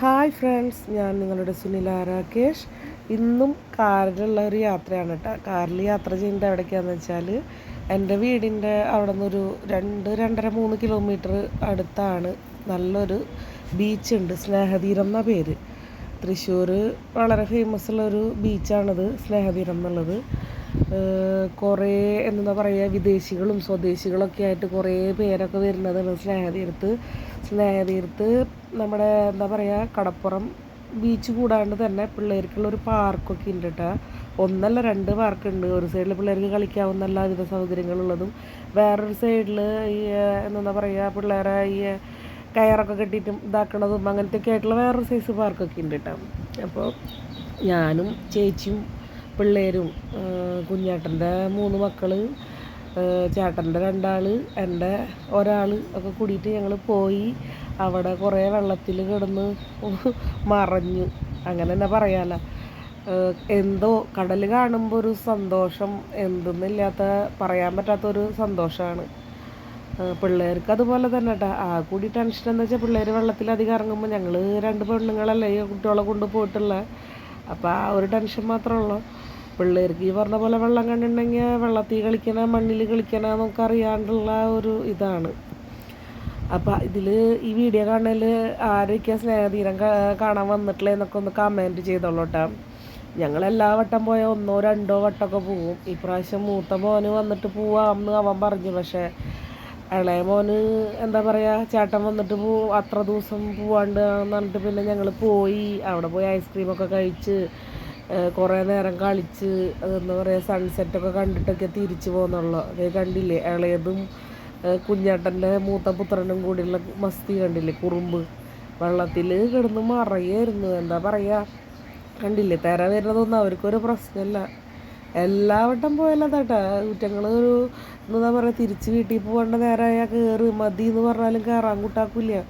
Hi friends, ഞാൻ നിങ്ങളുടെ സുനില രാകേഷ്. ഇന്നും കാറിലുള്ള ഒരു യാത്രയാണ് കേട്ടോ. കാറിൽ യാത്ര ചെയ്യുന്നത് എവിടേക്കാണെന്ന് വെച്ചാൽ എൻ്റെ വീടിൻ്റെ അവിടെ നിന്നൊരു 2-2.5-3 കിലോമീറ്റർ അടുത്താണ് നല്ലൊരു ബീച്ചുണ്ട്. സ്നേഹതീരം എന്ന പേര്. തൃശ്ശൂർ വളരെ ഫേമസ് ഉള്ളൊരു ബീച്ചാണിത്, സ്നേഹതീരം എന്നുള്ളത്. കുറേ എന്താ പറയുക, വിദേശികളും സ്വദേശികളൊക്കെ ആയിട്ട് കുറേ പേരൊക്കെ വരുന്നതാണ് സ്നേഹതീരത്ത് നമ്മുടെ എന്താ പറയുക, കടപ്പുറം ബീച്ച് കൂടാണ്ട് തന്നെ പിള്ളേർക്കുള്ളൊരു പാർക്കൊക്കെ ഉണ്ട് കേട്ടോ. 1 അല്ല 2 പാർക്കുണ്ട്. ഒരു സൈഡിൽ പിള്ളേർക്ക് കളിക്കാവുന്ന എല്ലാവിധ സൗകര്യങ്ങളുള്ളതും, വേറൊരു സൈഡിൽ ഈ എന്താ പറയുക, പിള്ളേരെ ഈ കയറൊക്കെ കെട്ടിയിട്ടും ഇതാക്കണതും അങ്ങനത്തെയൊക്കെ ആയിട്ടുള്ള വേറൊരു സൈസ് പാർക്കൊക്കെ ഉണ്ട് കേട്ടോ. അപ്പോൾ ഞാനും ചേച്ചിയും പിള്ളേരും കുഞ്ഞേട്ടൻ്റെ 3 മക്കൾ, ചേട്ടൻ്റെ 2 ആൾ, എൻ്റെ ഒരാൾ ഒക്കെ കൂടിയിട്ട് ഞങ്ങൾ പോയി. അവിടെ കുറേ വെള്ളത്തിൽ കിടന്ന് മറഞ്ഞു, അങ്ങനെ തന്നെ പറയാമല്ലോ. എന്തോ കടൽ കാണുമ്പോൾ ഒരു സന്തോഷം എന്തെന്നില്ലാത്ത, പറയാൻ പറ്റാത്തൊരു സന്തോഷമാണ്. പിള്ളേർക്ക് അതുപോലെ തന്നെ കേട്ടോ. ആ കൂടി ടെൻഷൻ എന്ന് വെച്ചാൽ പിള്ളേർ വെള്ളത്തിൽ അധികം ഇറങ്ങുമ്പോൾ ഞങ്ങൾ 2 പെണ്ണുങ്ങളല്ലേ ഈ കുട്ടികളെ കൊണ്ട് പോയിട്ടുള്ള, അപ്പോൾ ആ ഒരു ടെൻഷൻ മാത്രമേ ഉള്ളൂ. പിള്ളേർക്ക് ഈ പറഞ്ഞ പോലെ വെള്ളം കണ്ടിട്ടുണ്ടെങ്കിൽ വെള്ളത്തിൽ കളിക്കണ മണ്ണിൽ കളിക്കണ എന്നൊക്കെ അറിയാണ്ടുള്ള ഒരു ഇതാണ്. അപ്പോൾ ഇതിൽ ഈ വീഡിയോ കാണൽ ആരൊക്കെയാണ് സ്നേഹതീരം കാണാൻ വന്നിട്ടില്ല എന്നൊക്കെ ഒന്ന് കമൻറ്റ് ചെയ്തോളൂ കേട്ടോ. ഞങ്ങളെല്ലാ വട്ടം പോയ 1-2 വട്ടമൊക്കെ പോവും. ഇപ്രാവശ്യം മൂത്ത മോന് വന്നിട്ട് പോവാമെന്ന് അവൻ പറഞ്ഞു. പക്ഷേ ഇളയ മോന് എന്താ പറയുക, ചേട്ടൻ വന്നിട്ട് അത്ര ദിവസം പോവാണ്ട് എന്ന് പറഞ്ഞിട്ട് പിന്നെ ഞങ്ങൾ പോയി. അവിടെ പോയി ഐസ്ക്രീമൊക്കെ കഴിച്ച് കുറേ നേരം കളിച്ച് എന്താ പറയുക, സൺസെറ്റൊക്കെ കണ്ടിട്ടൊക്കെ തിരിച്ചു പോകുന്നുള്ളൂ. അത് കണ്ടില്ലേ, ഇളയതും കുഞ്ഞേട്ടൻ്റെ മൂത്ത പുത്രനും കൂടിയുള്ള മസ്തി കണ്ടില്ലേ, കുറുമ്പ്. വെള്ളത്തിൽ കിടന്ന് മറയായിരുന്നു. എന്താ പറയുക, കണ്ടില്ലേ, തിര വരുന്നതൊന്നും അവർക്കൊരു പ്രശ്നമില്ല. എല്ലാവട്ടം പോയല്ലാതാട്ടാ കുറ്റങ്ങൾ. ഒരു എന്താ പറയുക, തിരിച്ച് വീട്ടിൽ പോകേണ്ട നേരമായാൽ കയറ് മതി എന്ന് പറഞ്ഞാലും കയറാൻ കൂട്ടാക്കില്ല,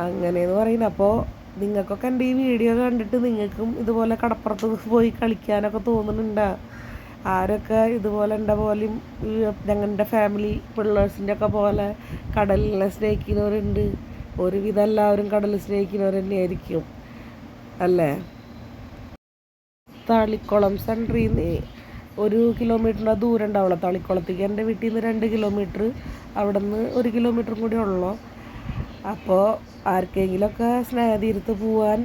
അങ്ങനെയെന്ന് പറയുന്നത്. അപ്പോൾ നിങ്ങൾക്കൊക്കെ എൻ്റെ ഈ വീഡിയോ കണ്ടിട്ട് നിങ്ങൾക്കും ഇതുപോലെ കടപ്പുറത്ത് പോയി കളിക്കാനൊക്കെ തോന്നുന്നുണ്ടോ? ആരൊക്കെ ഇതുപോലെ എൻ്റെ പോലെയും ഞങ്ങളുടെ ഫാമിലി പിള്ളേഴ്സിൻ്റെ ഒക്കെ പോലെ കടലിനെ സ്നേഹിക്കുന്നവരുണ്ട്? ഒരുവിധം എല്ലാവരും കടൽ സ്നേഹിക്കുന്നവർ തന്നെയായിരിക്കും അല്ലേ. തളിക്കുളം സെൻറ്ററിൽ നിന്ന് 1 കിലോമീറ്ററിൻ്റെ ദൂരം ഉണ്ടാവുള്ളൂ തളിക്കുളത്തേക്ക്. എൻ്റെ വീട്ടിൽ നിന്ന് 2 കിലോമീറ്റർ, അവിടെ നിന്ന് 1 കിലോമീറ്ററും കൂടി ഉള്ളൂ. അപ്പോൾ ആർക്കെങ്കിലുമൊക്കെ സ്നേഹതീരത്ത് പോകാൻ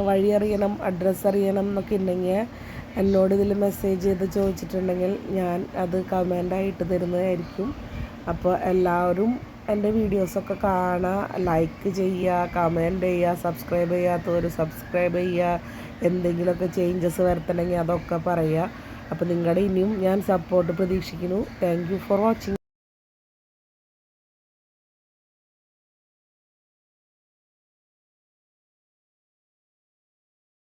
വഴി അറിയണം, അഡ്രസ്സ് അറിയണം എന്നൊക്കെ ഉണ്ടെങ്കിൽ എന്നോട് ഇതിൽ മെസ്സേജ് ചെയ്ത് ചോദിച്ചിട്ടുണ്ടെങ്കിൽ ഞാൻ അത് കമൻ്റായിട്ട് തരുന്നതായിരിക്കും. അപ്പോൾ എല്ലാവരും എൻ്റെ വീഡിയോസൊക്കെ കാണുക, ലൈക്ക് ചെയ്യുക, കമൻറ്റ് ചെയ്യുക, സബ്സ്ക്രൈബ് ചെയ്യാത്തവർ സബ്സ്ക്രൈബ് ചെയ്യുക. എന്തെങ്കിലുമൊക്കെ ചേഞ്ചസ് വരുത്തണമെങ്കിൽ അതൊക്കെ പറയുക. അപ്പോൾ നിങ്ങളുടെ ഇനിയും ഞാൻ സപ്പോർട്ട് പ്രതീക്ഷിക്കുന്നു. Thank you for watching.